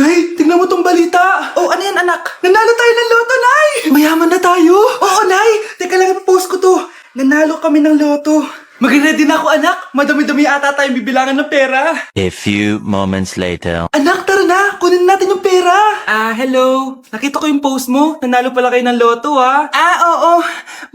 Nay, tingnan mo tong balita. Oh, ano yan, anak? Nanalo tayo ng loto, Nay! Mayaman na tayo. Oo, Nay. Teka lang, ipopost ko to. Nanalo kami ng loto. Mag-ready na ako, anak. Madami-dami ata tayong bibilangan ng pera. A few moments later. Anak, tara na. Kunin natin yung pera. Hello. Nakita ko yung post mo. Nanalo pala kayo ng loto, ah. Oo.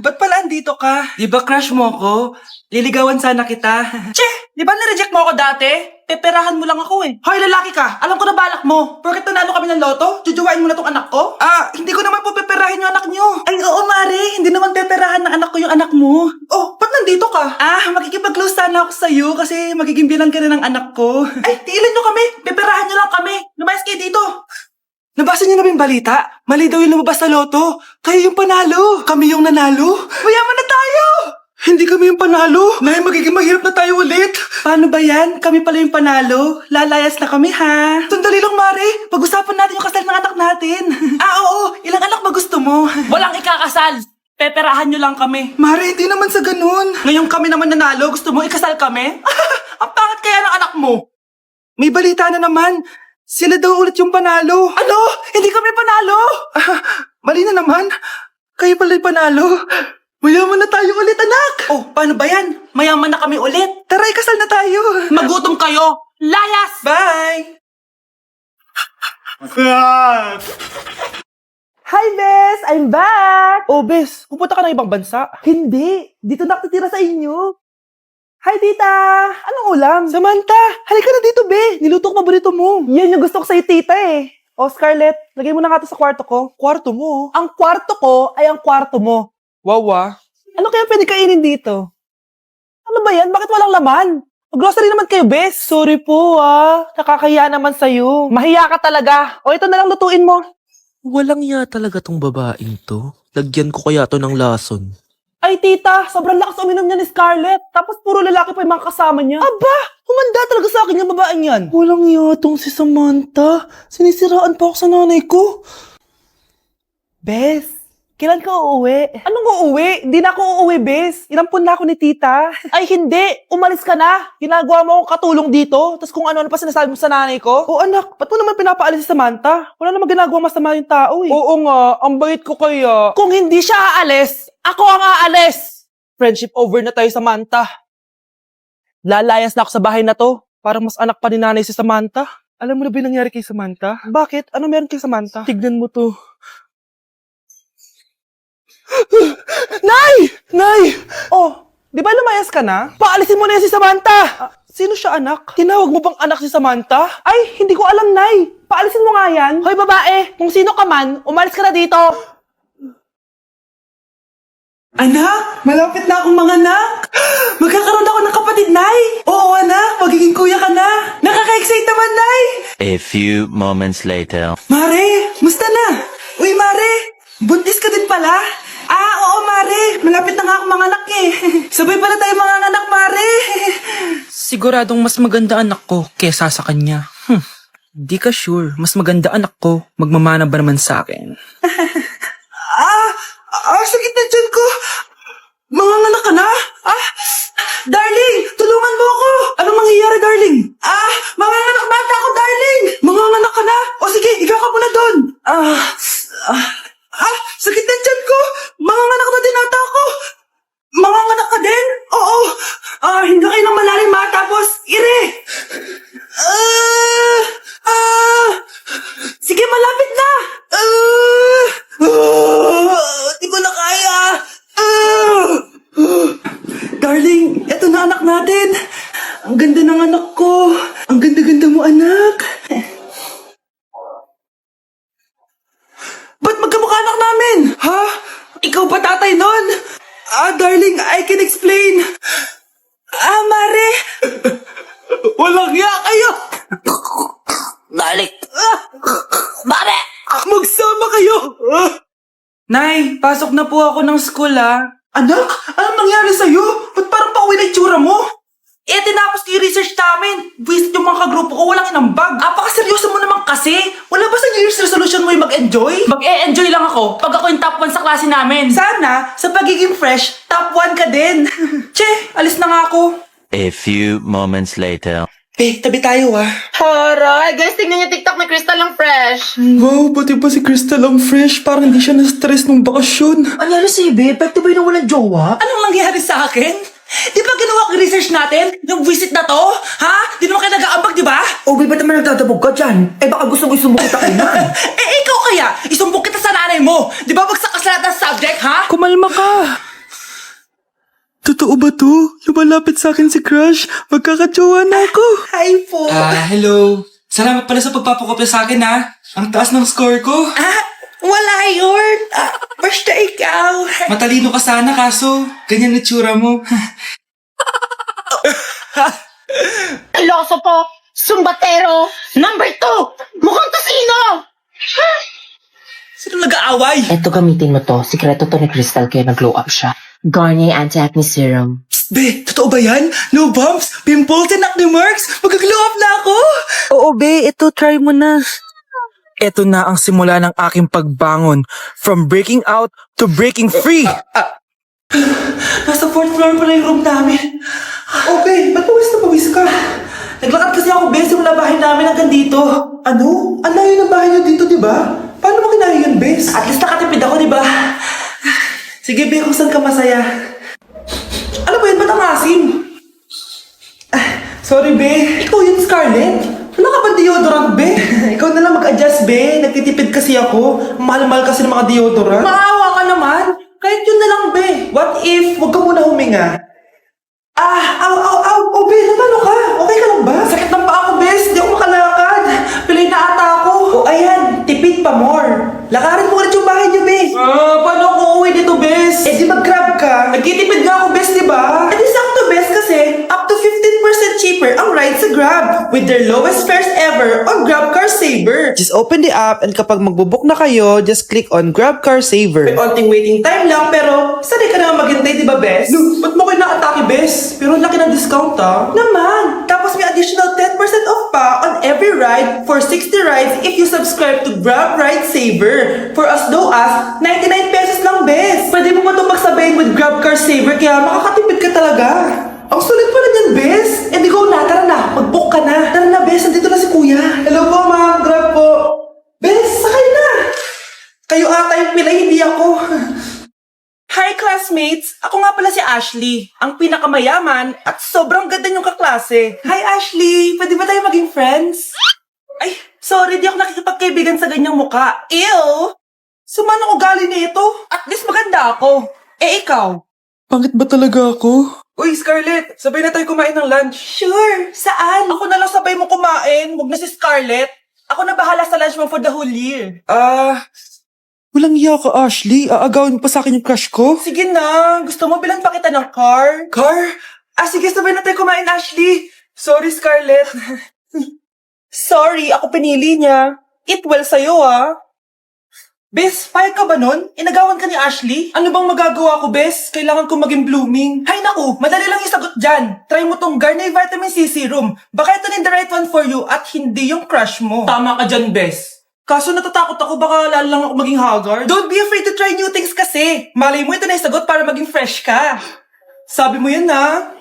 Ba't pala andito ka? Di ba crush mo ko? Liligawan sana kita. Che! Di ba na-reject mo ako dati? Peperahan mo lang ako eh. Hoy, lalaki ka! Alam ko na balak mo. Porket nanalo kami ng loto, jujuwain mo na tong anak ko? Hindi ko naman po peperahin yung anak nyo. Ay, oo, Mare. Hindi naman peperahan ng anak ko yung anak mo. Oh, ba't nandito ka? Makikipag-close sana ako sa'yo kasi magiging bilang ka na ng anak ko. Ay, tiilan nyo kami. Peperahan nyo lang kami. Lumayas kayo dito. Nabasa niyo na ba yung balita? Mali daw yung lumabas sa loto. Kayo yung panalo. Kami yung nanalo. Mayaman na tayo! Hindi kami yung panalo. Nay, magiging mahirap na tayo ulit. Paano ba yan? Kami pala yung panalo. Lalayas na kami, ha? Sandali lang, Mare. Pag-usapan natin yung kasal ng anak natin. Oo. Ilang anak ba gusto mo? Walang ikakasal. Peperahan nyo lang kami. Mare, hindi naman sa ganun. Ngayong kami naman nanalo, gusto mo ikasal kami? Ang pangat kaya ng anak mo. May balita na naman. Sila daw ulit yung panalo. Ano? Hindi kami panalo. Mali na naman. Kayo pala yung panalo. Mayaman na tayo ulit, anak! Oh, paano ba yan? Mayaman na kami ulit. Tara, ikasal na tayo. Magutom kayo. Layas! Bye! Hi, Bes! I'm back! Oh, Bes, pupunta ka ng ibang bansa. Hindi! Dito nakatira sa inyo. Hi, tita! Anong ulam? Samantha, halika na dito, Be. Niluto ko paborito mo. Yan yung gusto ko sa'yo, tita eh. O, Scarlett, lagay mo na nga to sa kwarto ko. Kwarto mo. Ang kwarto ko ay ang kwarto mo. Wawa. Ano kaya pwede kainin dito? Ano ba yan? Bakit walang laman? Mag-grocery naman kayo, Bes. Sorry po, Nakakahiya naman sa'yo. Mahiya ka talaga. O, ito na lang lutuin mo. Walang iya talaga tong babaeng to. Lagyan ko kaya to ng lason. Ay, tita, sobrang lakas uminom niya ni Scarlett. Tapos puro lalaki pa yung mga kasama niya. Aba, humanda talaga sa akin yung babaeng yan. Walang yatong si Samantha. Sinisiraan pa ako sa nanay ko. Bes, kailan ka uuwi? Anong uuwi? Hindi na ako uuwi, Bes. Inampun na ako ni tita. Ay, hindi. Umalis ka na. Ginagawa mo akong katulong dito. Tapos kung ano-ano pa sinasabi mo sa nanay ko. Oh anak, ba't mo naman pinapaalis si Samantha? Wala naman ginagawa masama yung tao eh. Oo nga, ang bait ko kaya. Kung hindi siya aalis, ako ang aalis. Friendship over na tayo, Samantha. Lalayas na ako sa bahay na to. Parang mas anak pa ni nanay si Samantha. Alam mo na ba yung nangyari kay Samantha? Bakit? Ano meron kay Samantha? Tignan mo to. Nay! Nay! Oh, di ba lumayas ka na? Paalisin mo na yan si Samantha! Sino siya, anak? Tinawag mo bang anak si Samantha? Ay, hindi ko alam, Nay. Paalisin mo nga yan. Hoy, babae, kung sino ka man, umalis ka na dito. Anak, malapit na akong manganak. Magkakaroon ako ng kapatid, Nay. Oo, anak, magiging kuya ka na. Nakaka-excite naman, Nay. A few moments later. Mare, musta na? Uy, Mare, buntis ka din pala? Oo, Mare. Malapit na nga akong manganak eh. Sabay pala tayo manganak, Mare. Siguradong mas maganda anak ko kesa sa kanya. Di ka sure. Mas maganda anak ko. Magmamana ba naman sa akin? Sakit na dyan ko. Manganganak ka na? Darling, tulungan mo ako. Anong mangyayari, darling? Manganganak bata ako, darling. Manganganak ka na? O sige, ikaw ka muna doon. Sakit na dyan ko. Manganganak na din ata ako. Manganganak ka din? Oo. Hindi kayo ng malalim tapos ire. Sige, malapit na. Di ko na kaya. Darling, eto na anak natin. Ang ganda ng anak ko. Ang ganda-ganda mo, anak. Ba't magkamukha anak namin? Ha? Ikaw ba tatay nun? Darling, I can explain. Mare. Walang hiya kayo. Dalik! Mare! Magsama kayo. Nay, pasok na po ako ng school, Anak, anong nangyari sa'yo? Ba't parang pauwi na itsura mo? Tinapos ko yung research namin. Visit yung mga kagrupo ko, walang inambag. Apakaseryoso mo naman kasi. Wala ba sa New Year's resolution mo yung mag-enjoy? Mag-e-enjoy lang ako pag ako yung top 1 sa klase namin. Sana, sa pagiging fresh, top 1 ka din. Che, alis na nga ako. A few moments later. Tabi tayo, Aray, guys, tingnan niyo TikTok ni Crystal ng friend. fresh. Wow, pati ba si Crystal ang fresh? Parang hindi siya na-stress nung bakasyon. Ano si Ibe? Epekto ba yung walang jowa? Anong nangyari sa akin? Di ba ginawa ko research natin? Yung visit na to? Ha? Di naman kayo nag-aambag, di ba? Obe, ba't naman nagdadabog ka dyan? Eh baka gusto mo isumbong kita kay Nan. Ikaw kaya? Isumbong kita sa nanay mo. Di ba bagsak ka sa lahat ng subject, ha? Kumalma ka. Totoo ba to? Lumalapit sa akin si Crush. Magkakajowa na ako. Hi po. Hello. Salamat pala sa pagpapakopya sa akin, ha. Ang taas ng score ko. Wala yun. Basta ikaw. Matalino ka sana, kaso ganyan na tsura mo. Iloso po. Sumbatero. Number 2. Mukhang kasino. Sino nag-aaway? Eto, gamitin mo to. Sikreto to ni Crystal kaya nag-glow up siya. Garnier Anti-Acne Serum. Be, totoo ba yan? No bumps, pimples, and acne marks? Mag-glow up na ako! Oo, be. Ito, try mo na. Ito na ang simula ng aking pagbangon. From breaking out to breaking free. Nasa 4th floor pala yung room namin. Okay, ba't pawis na pawis ka? Naglakad kasi ako, Bes, yung bahay namin hanggang dito. Ano? Ang layo ng bahay niyo dito, di ba? Paano mo kinaya yun, Bes? At least nakatipid ako, di ba? Sige, Be, kung saan ka masaya. Ano ba yun? Ba't ang asim? Sorry, Be. Ikaw yun, Scarlett. Wala ka ba deodorant, Be? Ikaw na lang mag-adjust, Be. Nagtitipid kasi ako. Mahal-mahal kasi ng mga deodorant. Maawa ka naman. Kahit yun na lang, Be. What if, huwag ka muna huminga? Oh, Be, ano ka? Okay ka lang ba? Sakit ng paa ko, Bes. Di ako makalakad. Pilay na ata ako. O, ayan. Tipid pa more. Lakarin mo ulit yung bahay niyo, Bes. Paano ako uuwi dito, Bes? Eh, di mag-grab ka. Nagtitipid nga ako, Bes, di ba? Eh, di sakto, Bes, kasi up to 15% cheaper ang ride sa Grab with their lowest fares ever on Grab Car Saver. Just open the app and kapag magbubook na kayo, just click on Grab Car Saver. May onting waiting time lang, pero sanay ka naman maghintay, di ba, Bes? No, ba't mo ko inaatake, Bes? Pero ang laki ng discount, ah. Naman! Tapos may additional 10% off pa on every ride for 60 rides if you subscribe to Grab Ride Saver for as low as 99 pesos lang, Bes. Pwede mo pa itong magsabayin with Grab Car Saver kaya makakatipid ka talaga. Ang sulit pala niyan, Bes. Eh, di ko na. Tara na. Mag-book ka na. Tara na, Bes. Nandito na si Kuya. Hello po, ma'am. Grab po. Bes, sakay na. Kayo ata yung pila, hindi ako. Hi, classmates! Ako nga pala si Ashley, ang pinakamayaman at sobrang ganda niyong kaklase. Hi, Ashley! Pwede ba tayo maging friends? Ay, sorry, di ako nakikipagkaibigan sa ganyang muka. Ew! Sumanong ugali na ito? At least maganda ako. Eh, ikaw? Pangit ba talaga ako? Uy, Scarlett! Sabay na tayo kumain ng lunch. Sure! Saan? Ako na lang sabay mo kumain. Huwag na si Scarlett. Ako na bahala sa lunch mo for the whole year. Walang iya ka, Ashley. Aagawin mo pa sa akin yung crush ko. Sige na. Gusto mo bilan pa kita ng car? Car? Sige, sabay na tayo kumain, Ashley. Sorry, Scarlett. Sorry, ako pinili niya. Eat well sa'yo, ah. Bes, payag ka ba nun? Inagawan ka ni Ashley? Ano bang magagawa ko, Bes? Kailangan ko maging blooming. Hay naku, madali lang yung sagot dyan. Try mo tong Garnier Vitamin C Serum. Baka ito na the right one for you at hindi yung crush mo. Tama ka dyan, Bes. Kaso natatakot ako baka lalo lang ako maging haggard. Don't be afraid to try new things kasi. Malay mo ito na yung sagot para maging fresh ka. Sabi mo yun na.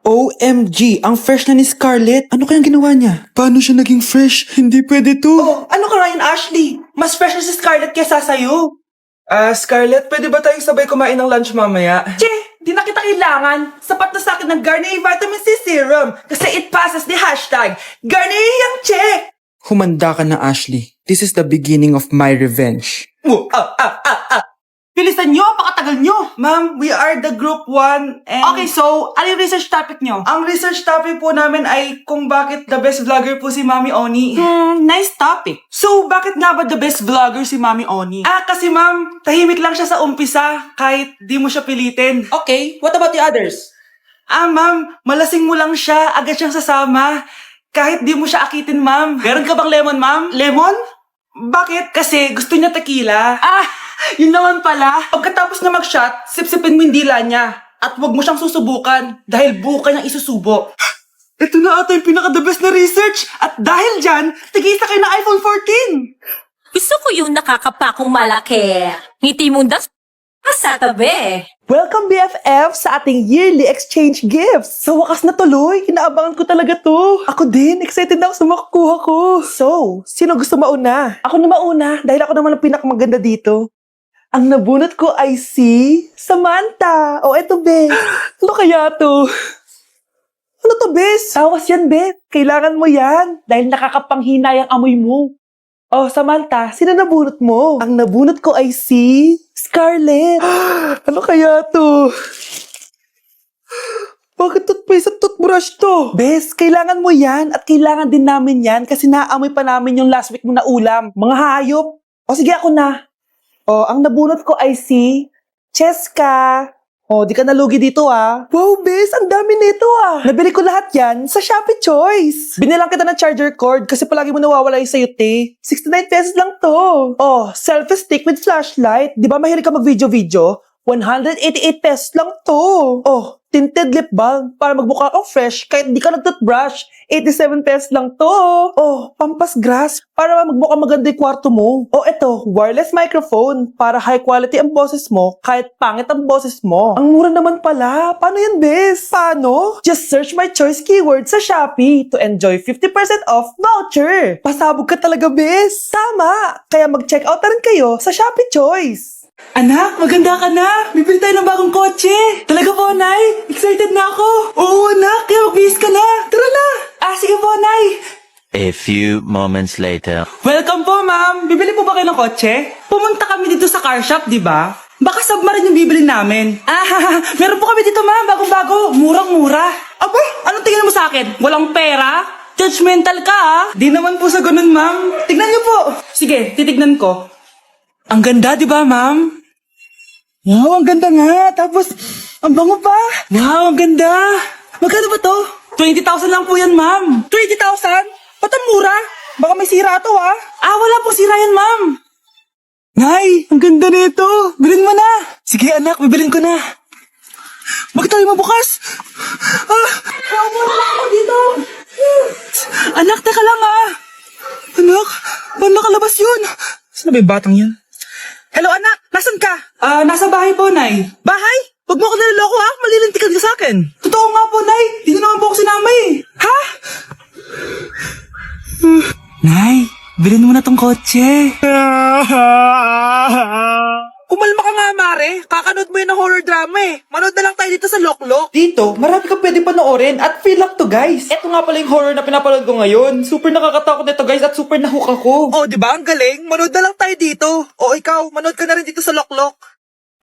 OMG, ang fresh na ni Scarlett. Ano kayang ginawa niya? Paano siya naging fresh? Hindi pwede to. Oh, ano ka Ryan Ashley? Mas fresh na si Scarlett kesa sa'yo. Scarlett, pwede ba tayong sabay kumain ng lunch mamaya? Che, di na kita kailangan. Sapat na sa akin ng Garnier Vitamin C Serum kasi it passes the hashtag Garnier yung check. Humanda ka na, Ashley. This is the beginning of my revenge. Bilisan nyo, pakatagal nyo. Ma'am, we are the group 1 and... Okay, so, ano yung research topic nyo? Ang research topic po namin ay kung bakit the best vlogger po si Mami Oni. Nice topic. So, bakit nga ba the best vlogger si Mami Oni? Kasi ma'am, tahimik lang siya sa umpisa kahit di mo siya pilitin. Okay, what about the others? Ma'am, malasing mo lang siya, agad siyang sasama. Kahit di mo siya akitin, ma'am. Meron ka bang lemon, ma'am? Lemon? Bakit? Kasi gusto niya tequila. Yun naman pala. Pagkatapos na mag-shot, sipsipin mo yung dila niya. At huwag mo siyang susubukan dahil buka niyang isusubo. Ito na ata yung pinaka-the best na research. At dahil dyan, tigisa kayo ng iPhone 14. Gusto ko yung nakakapakong malaki. Ngiti mo das. Sa tabi. Welcome BFF sa ating yearly exchange gifts. Sa wakas na tuloy, inaabangan ko talaga to. Ako din, excited na ako sa makukuha ko. So, sino gusto mauna? Ako na mauna dahil ako naman ang pinakamaganda dito. Ang nabunot ko ay si Samantha. O eto, Bes. Ano kaya to? Ano to, Bes? Tawas yan, Bes. Kailangan mo yan dahil nakakapanghinay ang amoy mo. Oh, Samantha, sino nabunot mo? Ang nabunot ko ay si Scarlett. Ano kaya to? Bakit toothpaste at toothbrush to? Bes, kailangan mo yan at kailangan din namin yan kasi naamoy pa namin yung last week mo na ulam. Mga hayop. O sige, ako na. O, ang nabunot ko ay si Cheska. O, di ka nalugi dito ah. Wow, Bes, ang dami nito ah. Nabili ko lahat yan sa Shopee Choice. Binilang kita ng charger cord kasi palagi mo nawawala yung sayo, te. 69 pesos lang to. Oh, selfie stick with flashlight. Di ba mahilig ka mag-video-video? 188 pesos lang to. Oh, tinted lip balm para magmukha kang fresh kahit di ka nag-toothbrush. 87 pesos lang to. Oh, pampas grass para magmukha maganda yung kwarto mo. Oh, eto, wireless microphone para high quality ang boses mo kahit pangit ang boses mo. Ang mura naman pala. Paano yan, Bes? Paano? Just search my choice keyword sa Shopee to enjoy 50% off voucher. Pasabog ka talaga, Bes. Tama. Kaya mag-check out na rin kayo sa Shopee Choice. Anak, maganda ka na. Bibili tayo ng bagong kotse. Talaga po, Nay. Excited na ako. Oo, anak. Kaya mag-bihis ka na. Tara na. Sige po, Nay. A few moments later. Welcome po, ma'am. Bibili po ba kayo ng kotse? Pumunta kami dito sa car shop, di ba? Baka submarine yung bibili namin. Meron po kami dito, ma'am. Bagong-bago. Murang-mura. Aba, anong tingin mo sa akin? Walang pera? Judgmental ka, ah. Di naman po sa ganun, ma'am. Tignan niyo po. Sige, titignan ko. Ang ganda, di ba, ma'am? Wow, ang ganda nga. Tapos, ang bango pa. Wow, ang ganda. Magkano ba to? 20,000 lang po yan, ma'am. 20,000? Ba't ang mura? Baka may sira to, ah. Wala pong sira yan, ma'am. Nay, ang ganda nito. Bilhin mo na. Sige, anak, bibilin ko na. Bakit tayo mabukas? Muna lang ako dito. Anak, teka lang, ah. Anak, paano nakalabas yun? Saan na ba yung batang yan? Hello, anak! Nasaan ka? Nasa bahay po, Nay. Bahay? Huwag mo ako naloloko, ha? Malilintikan ka sa akin. Totoo nga po, Nay. Di na naman po ako sinama, eh. Ha? Nay, bilhin mo na tong kotse. Kumalma ka nga, Mare. Kakanood mo yun ng horror drama, eh. Manood na lang tayo dito sa Loklok. Dito, marami ka pwede panoorin at feel up to, guys. Eto nga pala yung horror na pinapanood ko ngayon. Super nakakatakot nito, guys, at super nahook ako. Oh, di ba? Ang galing. Manood na lang tayo dito. O ikaw, manood ka na rin dito sa Loklok.